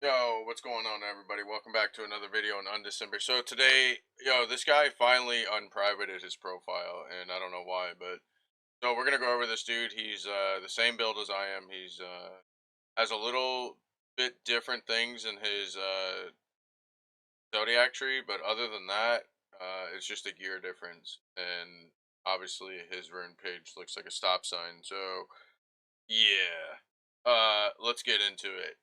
Yo, what's going on, everybody? Welcome back to another video on Undecember. So today, this guy finally unprivated his profile, and I don't know why, but so we're gonna go over this dude. He's the same build as I am. He's has a little bit different things in his Zodiac tree, but other than that, it's just a gear difference, and obviously his rune page looks like a stop sign. So yeah, let's get into it.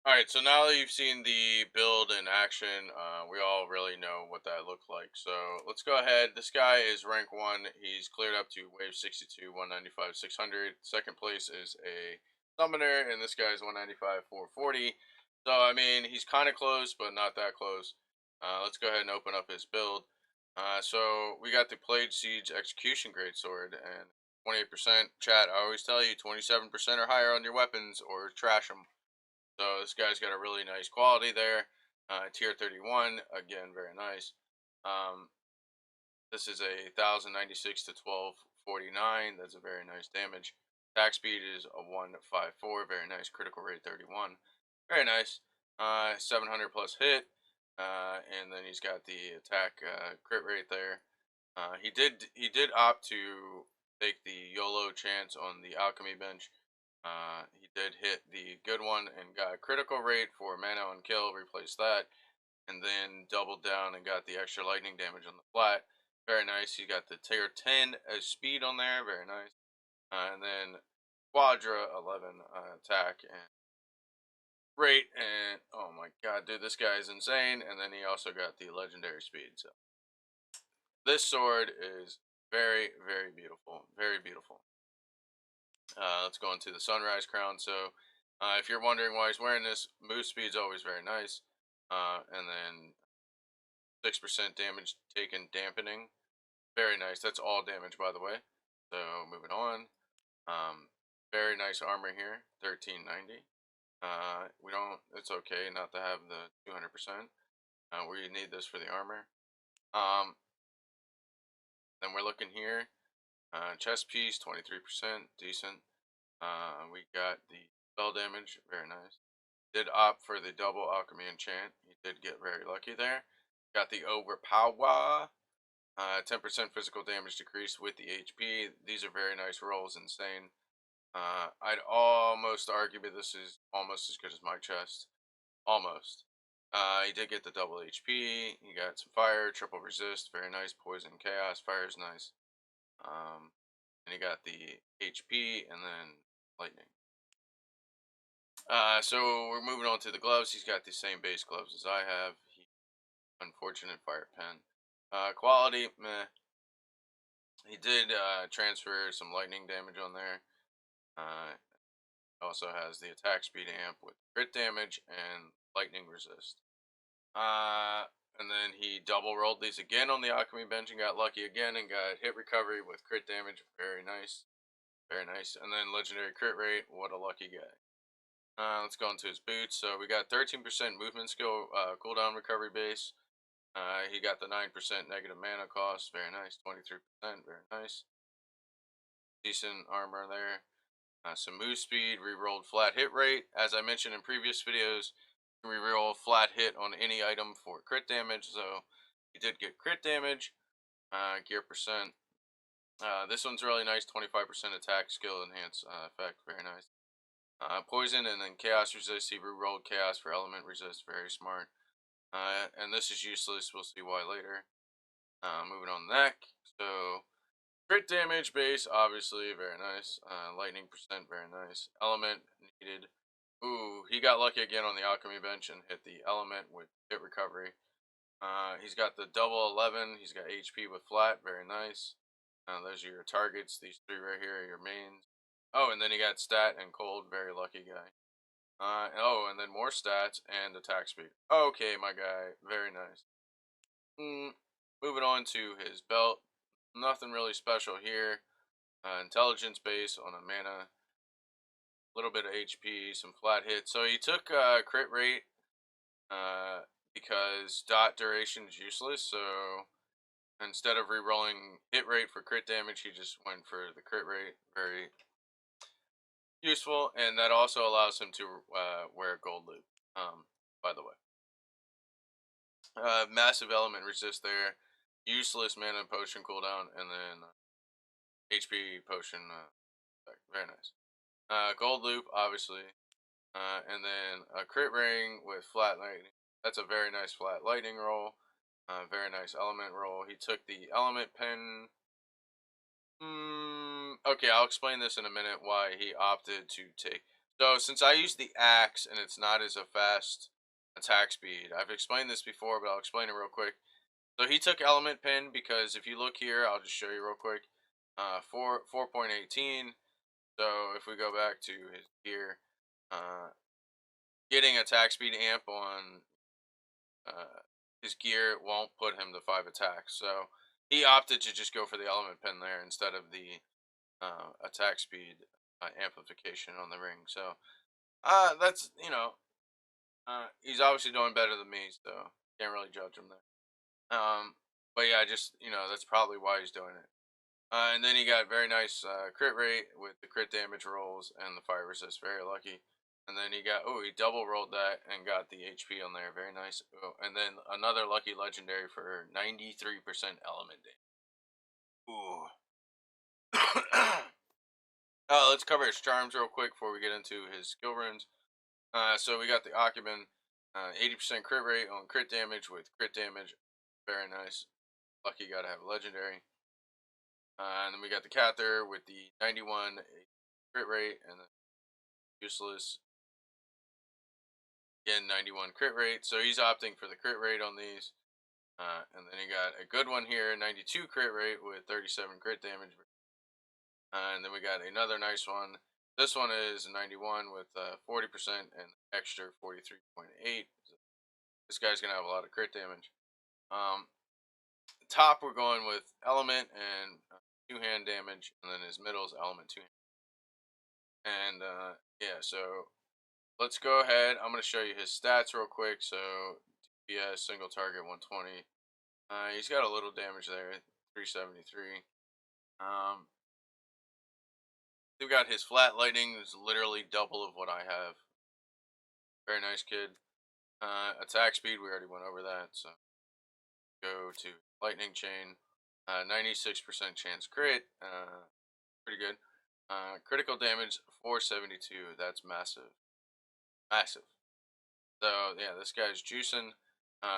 Alright, so now that you've seen the build in action, we all really know what that looked like. So let's go ahead. This guy is rank 1. He's cleared up to wave 62, 195, 600. Second place is a summoner, and this guy is 195, 440. So, I mean, he's kind of close, but not that close. Let's go ahead and open up his build. So we got the Plague Siege Execution Greatsword, and 28%. Chat, I always tell you, 27% or higher on your weapons, or trash them. So this guy's got a really nice quality there. Tier 31, again, very nice. This is a 1096 to 1249. That's a very nice damage. Attack speed is a 154. Very nice. Critical rate 31. Very nice. 700 plus hit. And then he's got the attack crit rate there. He did opt to take the YOLO chance on the alchemy bench. He did hit the good one and got a critical rate for mana on kill, replaced that, and then doubled down and got the extra lightning damage on the flat. Very nice. He got the tier 10 as speed on there, very nice. And then Quadra 11 attack and rate, and oh my god, dude, this guy is insane. And then he also got the legendary speed. So this sword is very, very beautiful. Very beautiful. Let's go into the Sunrise Crown. So, if you're wondering why he's wearing this, move speed's always very nice. And then 6% damage taken dampening. Very nice. That's all damage, by the way. So, moving on. Very nice armor here, 1390. We don't, it's okay not to have the 200%. We need this for the armor. Then we're looking here. Chest piece, 23%, decent. We got the spell damage, very nice. Did opt for the double alchemy enchant. He did get very lucky there. Got the overpower. 10% physical damage decrease with the HP. These are very nice rolls, insane. I'd almost argue that this is almost as good as my chest. Almost. He did get the double HP. He got some fire, triple resist, very nice. Poison, chaos, fire is nice. And he got the HP and then lightning. So we're moving on to the gloves. He's got the same base gloves as I have. Unfortunate fire pen. Quality, meh. He did transfer some lightning damage on there. Also has the attack speed amp with crit damage and lightning resist. And then he double rolled these again on the alchemy bench and got lucky again and got hit recovery with crit damage. Very nice. Very nice. And then legendary crit rate. What a lucky guy. Let's go into his boots. So we got 13% movement skill cooldown recovery base. He got the 9% negative mana cost. Very nice. 23%. Very nice. Decent armor there. Some move speed. Rerolled flat hit rate. As I mentioned in previous videos, reroll flat hit on any item for crit damage. So he did get crit damage. Gear percent. This one's really nice. 25% attack skill enhance effect. Very nice. Poison and then chaos resist. He rerolled chaos for element resist. Very smart. And this is useless. We'll see why later. Moving on neck. So crit damage base, obviously, very nice. Lightning percent, very nice. Element needed. Ooh, he got lucky again on the alchemy bench and hit the element with hit recovery. He's got the double 11. He's got HP with flat, very nice. Those are your targets. These three right here are your mains. Oh, and then he got stat and cold, very lucky guy. Oh, and then more stats and attack speed. Okay, my guy, very nice. Moving on to his belt. Nothing really special here. Intelligence base on a mana. A little bit of HP, some flat hits. So he took crit rate because dot duration is useless. So instead of re-rolling hit rate for crit damage, he just went for the crit rate. Very useful. And that also allows him to wear a gold loop, by the way. Massive element resist there. Useless mana potion cooldown. And then HP potion effect. Very nice. Gold loop, obviously. And then a crit ring with flat lightning. That's a very nice flat lightning roll. Very nice element roll. He took the element pen. Okay, I'll explain this in a minute why he opted to take. So since I use the axe and it's not as a fast attack speed, I've explained this before, but I'll explain it real quick. So he took element pen because if you look here, I'll just show you real quick. 4.18. So if we go back to his gear, getting attack speed amp on his gear won't put him to 5 attacks. So he opted to just go for the element pen there instead of the attack speed amplification on the ring. So that's, he's obviously doing better than me, so can't really judge him there. But yeah, just, that's probably why he's doing it. And then he got very nice crit rate with the crit damage rolls and the fire resist. Very lucky. And then he double rolled that and got the HP on there. Very nice. Oh, and then another lucky legendary for 93% element damage. Ooh. Let's cover his charms real quick before we get into his skill runes. So we got the Occupant, 80% crit rate on crit damage with crit damage. Very nice. Lucky gotta have a legendary. And then we got the Cather with the 91 crit rate and the useless. Again, 91 crit rate. So he's opting for the crit rate on these. And then he got a good one here, 92 crit rate with 37 crit damage. And then we got another nice one. This one is 91 with 40% and extra 43.8. This guy's going to have a lot of crit damage. Top, we're going with element and two-hand damage. And then his middle is element two-hand. And yeah, so let's go ahead. I'm going to show you his stats real quick. So DPS, single target 120. He's got a little damage there, 373. We've got his flat lightning is literally double of what I have. Very nice kid. Attack speed, we already went over that. So go to lightning chain. 96% chance crit. Pretty good. Critical damage 472. That's massive. Massive. So yeah, this guy's juicing.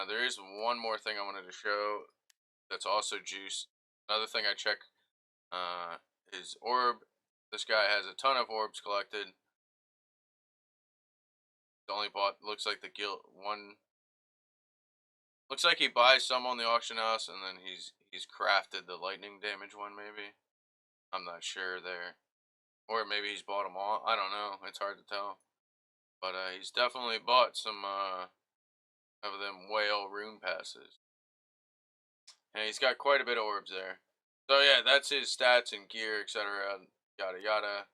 There is one more thing I wanted to show that's also juice. Another thing I check is orb. This guy has a ton of orbs collected. He's only bought, looks like the guild one. Looks like he buys some on the auction house, and then he's crafted the lightning damage one. Maybe, I'm not sure there, or maybe he's bought them all. I don't know. It's hard to tell. But he's definitely bought some of them whale rune passes. And he's got quite a bit of orbs there. So yeah, that's his stats and gear, etc. Yada yada.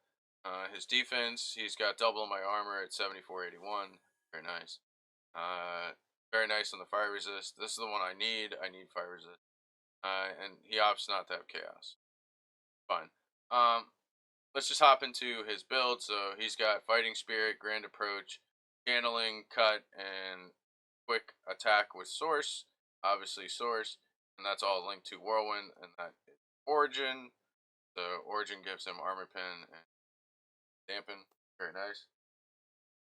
His defense, he's got double my armor at 7481. Very nice. Very nice on the fire resist. This is the one I need. I need fire resist. And he opts not to have chaos. Fine. Let's just hop into his build. So he's got fighting spirit, grand approach, channeling, cut, and quick attack with source. Obviously source, and that's all linked to whirlwind, and that is origin. So origin gives him armor pen and dampen. Very nice.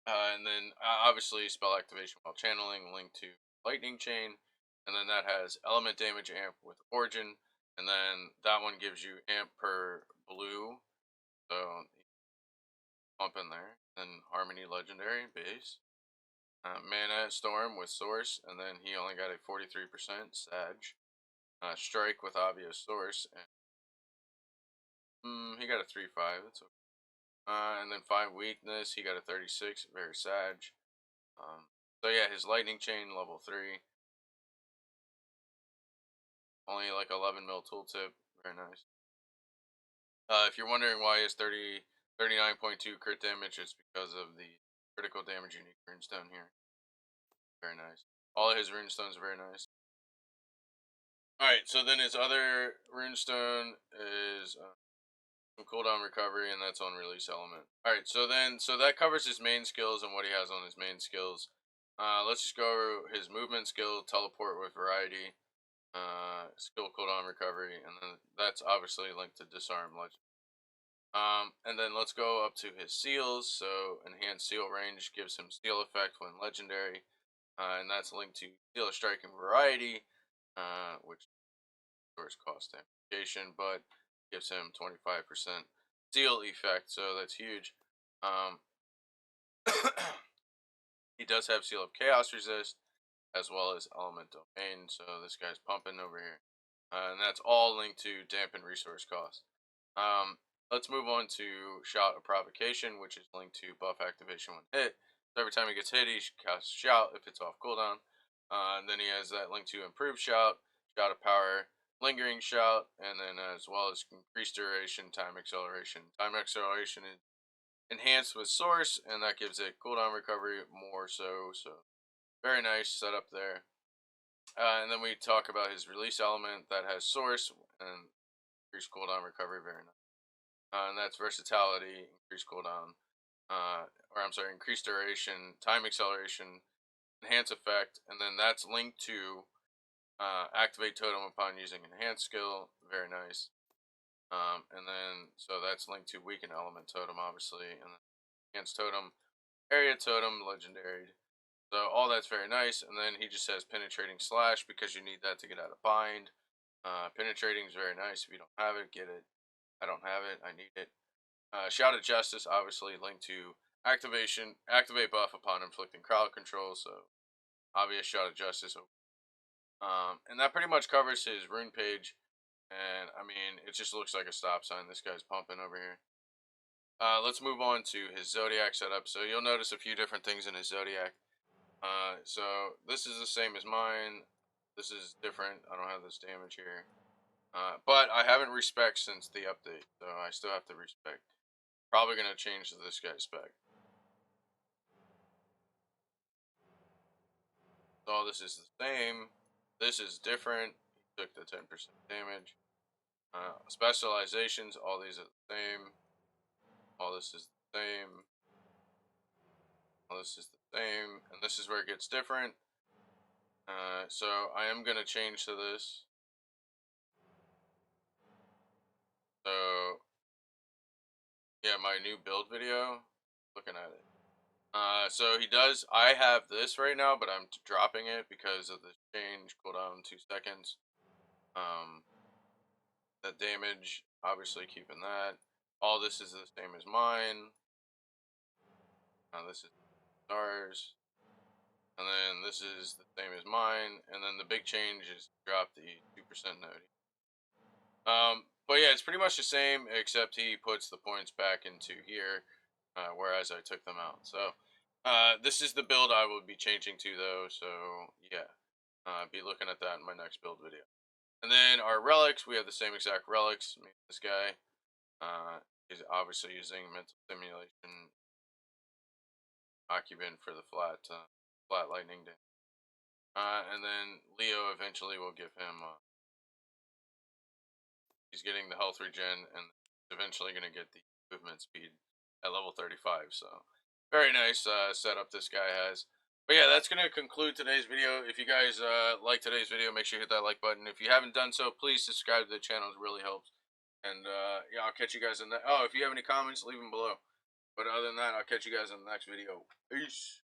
And then obviously spell activation while channeling linked to lightning chain, and then that has element damage amp with origin, and then that one gives you amp per blue. So pump in there. Then harmony legendary base. Mana storm with source, and then he only got a 43% sag. Strike with obvious source, and he got a 3-5. That's okay. And then 5 weakness, he got a 36, very sag. So yeah, his lightning chain level 3, only like 11 mil tooltip, very nice. If you're wondering why his 39.2 crit damage, it's because of the critical damage unique runestone here. Very nice. All of his runestones are very nice. Alright, so then his other runestone is some cooldown recovery, and that's on release element. Alright, so that covers his main skills and what he has on his main skills. Let's just go over his movement skill, teleport with variety, skill cooldown recovery, and then that's obviously linked to disarm legend. And then let's go up to his seals. So enhanced seal range gives him seal effect when legendary, and that's linked to seal striking variety, which source cost amplification, but gives him 25% seal effect, so that's huge. He does have seal of chaos resist as well as element domain, so this guy's pumping over here, and that's all linked to dampen resource cost. Let's move on to Shout of Provocation, which is linked to buff activation when hit. So every time he gets hit, he casts Shout if it's off cooldown. And then he has that link to Improved Shout, Shout of Power, Lingering Shout, and then as well as Increased Duration, Time Acceleration. Time Acceleration is enhanced with Source, and that gives it cooldown recovery more so. So very nice setup there. And then we talk about his release element that has Source and increased cooldown recovery, very nice. And that's versatility, increased cooldown, increased duration, time acceleration, enhance effect, and then that's linked to activate totem upon using enhance skill, very nice. And then so that's linked to weaken element totem, obviously, and then enhance totem, area totem, legendary. So all that's very nice, and then he just says penetrating slash because you need that to get out of bind. Penetrating is very nice. If you don't have it, get it. I don't have it. I need it. Shout of Justice, obviously linked to activate buff upon inflicting crowd control, so obvious Shout of Justice. And that pretty much covers his rune page, and I mean, it just looks like a stop sign. This guy's pumping over here. Let's move on to his Zodiac setup. So you'll notice a few different things in his Zodiac. So this is the same as mine. This is different. I don't have this damage here. But I haven't respec since the update, so I still have to respec. Probably going to change to this guy's spec. So this is the same. This is different. He took the 10% damage. Specializations, all these are the same. All this is the same. All this is the same. And this is where it gets different. So I am going to change to this. So yeah, my new build video. Looking at it. So he does. I have this right now, but I'm dropping it because of the change. Cooldown 2 seconds. The damage, obviously keeping that. All this is the same as mine. This is stars, and then this is the same as mine. And then the big change is drop the 2% note. But yeah, it's pretty much the same, except he puts the points back into here, whereas I took them out. So, this is the build I will be changing to, though. So yeah, be looking at that in my next build video. And then our relics, we have the same exact relics. I mean, this guy is obviously using mental simulation occupant for the flat lightning damage. And then Leo eventually will give him. He's getting the health regen and eventually going to get the movement speed at level 35. So very nice setup this guy has. But yeah, that's going to conclude today's video. If you guys like today's video, make sure you hit that like button. If you haven't done so, please subscribe to the channel. It really helps. And yeah, I'll catch you guys in that. Oh, if you have any comments, leave them below. But other than that, I'll catch you guys in the next video. Peace.